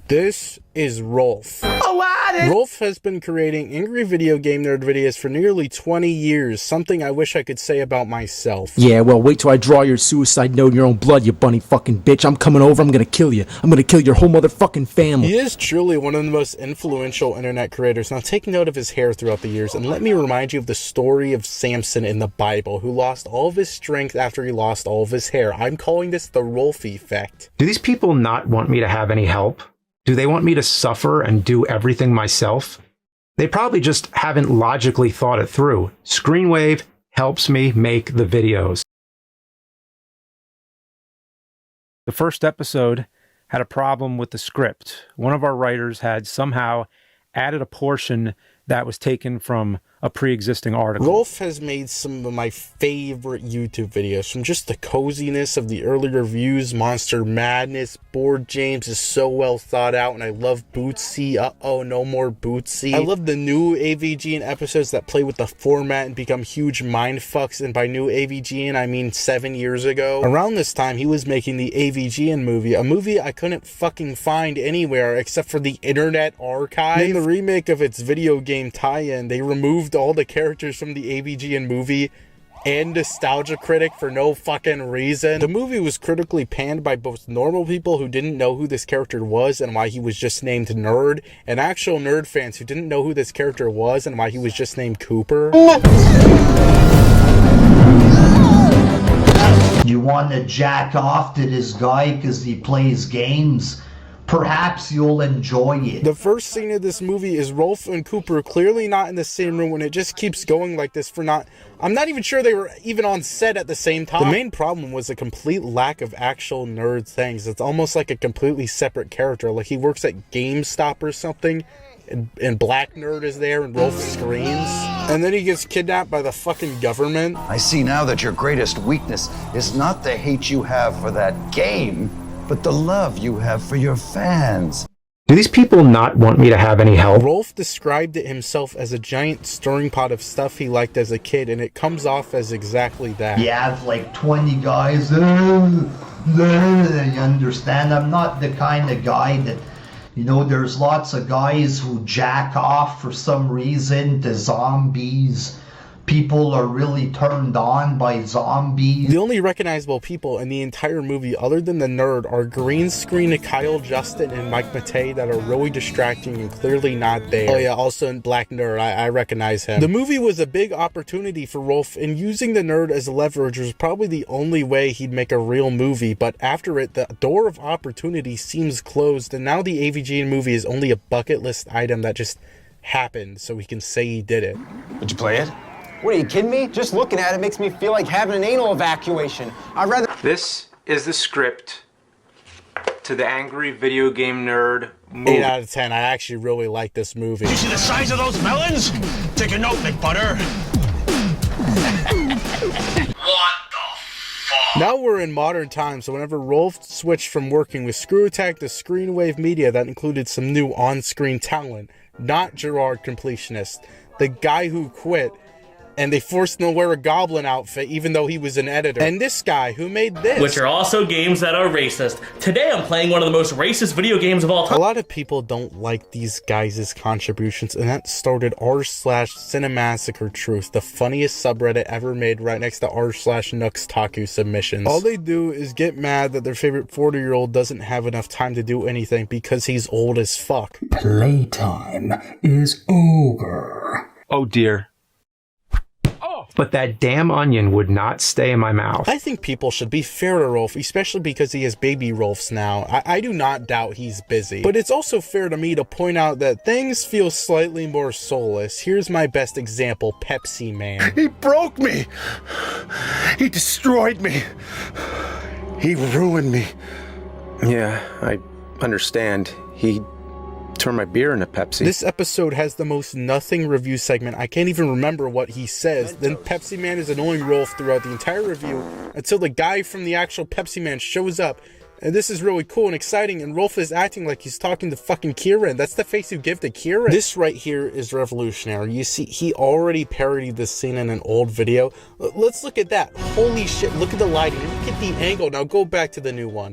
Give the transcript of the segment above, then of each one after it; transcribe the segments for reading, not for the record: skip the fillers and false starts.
This is Rolfe. Aladdin! Rolfe has been creating angry video game nerd videos for nearly 20 years, something I wish I could say about myself. Yeah, well, wait till I draw your suicide note in your own blood, you bunny fucking bitch. I'm coming over, I'm gonna kill you. I'm gonna kill your whole motherfucking family. He is truly one of the most influential internet creators. Now take note of his hair throughout the years, and let me remind you of the story of Samson in the Bible, who lost all of his strength after he lost all of his hair. I'm calling this the Rolfe effect. Do these people not want me to have any help? Do they want me to suffer and do everything myself? They probably just haven't logically thought it through. Screenwave helps me make the videos. The first episode had a problem with the script. One of our writers had somehow added a portion that was taken from a pre-existing article. Rolfe has made some of my favorite YouTube videos, from just the coziness of the early reviews, Monster Madness, Board James is so well thought out, and I love Bootsy, no more Bootsy. I love the new AVGN episodes that play with the format and become huge mindfucks, and by new AVGN I mean 7 years ago. Around this time he was making the AVGN movie, a movie I couldn't fucking find anywhere except for the Internet Archive. In the remake of its video game tie-in, they removed all the characters from the AVGN movie and Nostalgia Critic for no fucking reason. The movie was critically panned by both normal people who didn't know who this character was and why he was just named Nerd, and actual nerd fans who didn't know who this character was and why he was just named Cooper. You want to jack off to this guy because he plays games? Perhaps you'll enjoy it. The first scene of this movie is Rolfe and Cooper clearly not in the same room, and it just keeps going like this I'm not even sure they were even on set at the same time. The main problem was a complete lack of actual nerd things. It's almost like a completely separate character, like he works at GameStop or something, and Black Nerd is there and Rolfe screams. And then he gets kidnapped by the fucking government. I see now that your greatest weakness is not the hate you have for that game, but the love you have for your fans. Do these people not want me to have any help? Rolfe described it himself as a giant stirring pot of stuff he liked as a kid, and it comes off as exactly that. You have like 20 guys, you understand? I'm not the kind of guy that, there's lots of guys who jack off for some reason to zombies. People are really turned on by zombies. The only recognizable people in the entire movie other than the nerd are green screen Kyle Justin and Mike Matei that are really distracting and clearly not there. Oh yeah, also in Black Nerd, I recognize him. The movie was a big opportunity for Rolfe, and using the nerd as leverage was probably the only way he'd make a real movie, but after it, the door of opportunity seems closed, and now the AVGN movie is only a bucket list item that just happened so he can say he did it. Did you play it? What, are you kidding me? Just looking at it makes me feel like having an anal evacuation. I'd rather... This is the script to the Angry Video Game Nerd movie. 8 out of 10. I actually really like this movie. Did you see the size of those melons? Take a note, McButter. What the fuck? Now we're in modern times, so whenever Rolfe switched from working with Screw Attack to Screenwave Media, that included some new on-screen talent, not Gerard Completionist, the guy who quit, and they forced him to wear a goblin outfit even though he was an editor. And this guy who made this, which are also games that are racist. Today I'm playing one of the most racist video games of all time. A lot of people don't like these guys' contributions, and that started r/Cinemassacre Truth, the funniest subreddit ever made, right next to r/Nooks Taku submissions. All they do is get mad that their favorite 40-year-old doesn't have enough time to do anything because he's old as fuck. Playtime is over. Oh dear. But that damn onion would not stay in my mouth. I think people should be fair to Rolfe, especially because he has baby Rolfes now. I do not doubt he's busy. But it's also fair to me to point out that things feel slightly more soulless. Here's my best example, Pepsi Man. He broke me. He destroyed me. He ruined me. Yeah, I understand. He turned my beer into Pepsi. This episode has the most nothing review segment. I can't even remember what he says. Then Pepsi Man is annoying Rolfe throughout the entire review until the guy from the actual Pepsi Man shows up. And this is really cool and exciting, and Rolfe is acting like he's talking to fucking Kieran. That's the face you give to Kieran. This right here is revolutionary. You see, he already parodied this scene in an old video. Let's look at that. Holy shit, look at the lighting. Look at the angle. Now go back to the new one.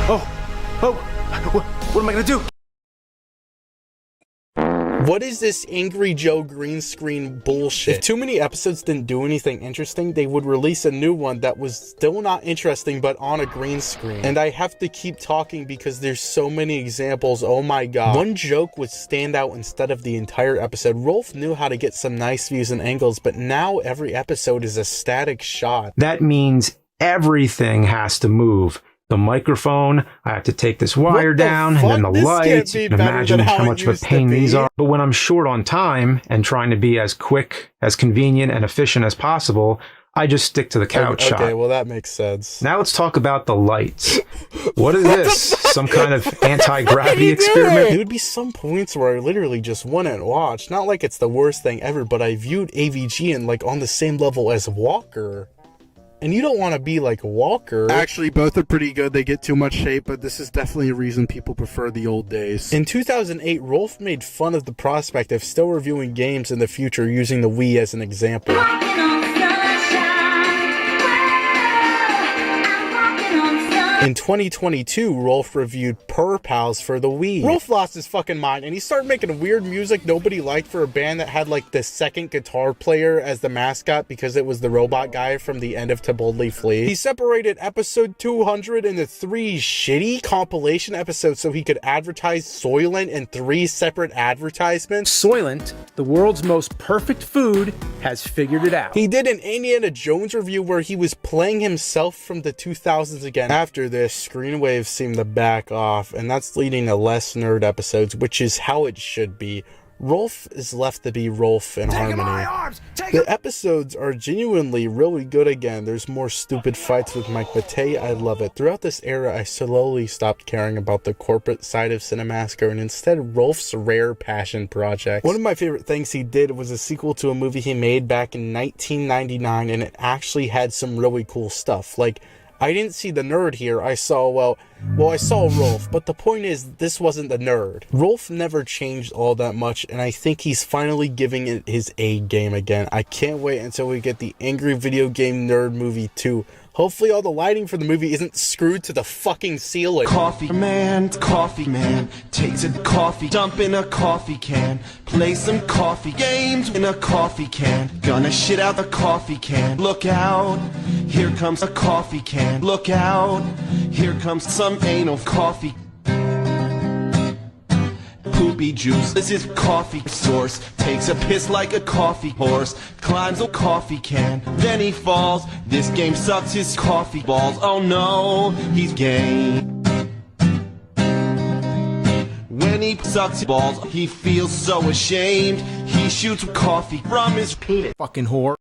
What am I gonna do? What is this Angry Joe green screen bullshit? If too many episodes didn't do anything interesting, they would release a new one that was still not interesting but on a green screen. And I have to keep talking because there's so many examples, oh my god. One joke would stand out instead of the entire episode. Rolfe knew how to get some nice views and angles, but now every episode is a static shot. That means everything has to move. The microphone, I have to take this wire down, and then the lights. You can imagine how much of a pain these are. But when I'm short on time and trying to be as quick, as convenient, and efficient as possible, I just stick to the couch shot. Okay, well that makes sense. Now let's talk about the lights. What is this? Some kind of anti-gravity experiment? There would be some points where I literally just wouldn't watch. Not like it's the worst thing ever, but I viewed AVG and like on the same level as Walker. And you don't want to be like Walker. Actually, both are pretty good. They get too much hate, but this is definitely a reason people prefer the old days. In 2008, Rolfe made fun of the prospect of still reviewing games in the future using the Wii as an example. In 2022, Rolfe reviewed Purr Pals for the Wii. Rolfe lost his fucking mind and he started making weird music nobody liked for a band that had like the second guitar player as the mascot because it was the robot guy from the end of To Boldly Flee. He separated episode 200 into 3 shitty compilation episodes so he could advertise Soylent in 3 separate advertisements. Soylent, the world's most perfect food, has figured it out. He did an Indiana Jones review where he was playing himself from the 2000s again. After this, Screenwave seemed to back off, and that's leading to less nerd episodes, which is how it should be. Rolfe is left to be Rolfe in harmony. The episodes are genuinely really good again. There's more stupid fights with Mike Matei. I love it. Throughout this era, I slowly stopped caring about the corporate side of Cinemasco and instead Rolfe's rare passion project. One of my favorite things he did was a sequel to a movie he made back in 1999, and it actually had some really cool stuff. Like, I didn't see the nerd here. I saw, well, I saw Rolfe, but the point is, this wasn't the nerd. Rolfe never changed all that much, and I think he's finally giving it his A game again. I can't wait until we get the Angry Video Game Nerd movie 2. Hopefully all the lighting for the movie isn't screwed to the fucking ceiling. Coffee man takes a coffee, dump in a coffee can, play some coffee games in a coffee can, gonna shit out the coffee can. Look out, here comes a coffee can. Look out, here comes some anal coffee. Poopy juice, this is coffee source. Takes a piss like a coffee horse, climbs a coffee can, then he falls. This game sucks his coffee balls. Oh no, he's gay. When he sucks balls, he feels so ashamed. He shoots coffee from his penis. Fucking whore.